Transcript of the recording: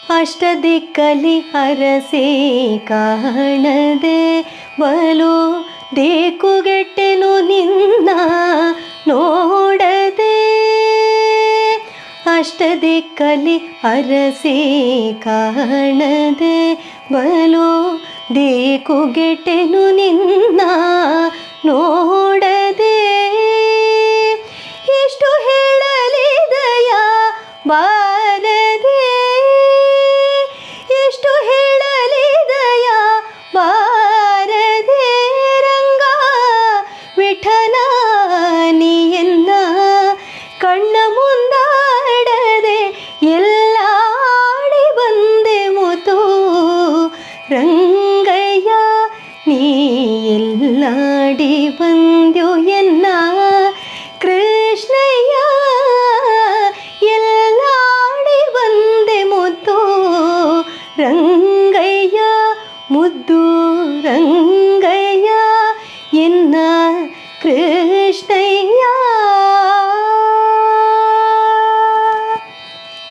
ಅಷ್ಟದಿಕ್ಕಲಿ ಹರಸೆ ಕಾಣದೆ ಬಲು ದೇಕುಗೆಟ್ಟೆನು ನಿನ್ನ ನೋಡದೆ. ಅಷ್ಟದಿಕ್ಕಲಿ ಹರಸೆ ಕಾಣದೆ ಬಲು ದೇಕುಗೆಟ್ಟೆನು ನಿನ್ನ ನೋಡದೆ. ಎಷ್ಟು ಹೇಳಲಿ ದಯ ಬಾರದೆ, ಎಷ್ಟು ಹೇಳಲಿ ದಯ ಬಾರದೆ. ರಂಗ ವಿಠಲ ನೀಯನ್ನ ಕಣ್ಣ ಮುಂದಾಡದೆ ಎಲ್ಲಾಡಿ ಬಂದೆ ಮುತು. ರಂಗಯ್ಯ ನೀ ಎಲ್ಲಾಡಿ ಬಂದ್ಯೋ ಎನ್ನ ಕೃಷ್ಣಯ್ಯ, ಎಲ್ಲಾಡಿ ಬಂದೆ ಮುದ್ದು ರಂಗಯ್ಯ. ಮುದ್ದು ರಂಗಯ್ಯ ಎನ್ನ ಕೃಷ್ಣ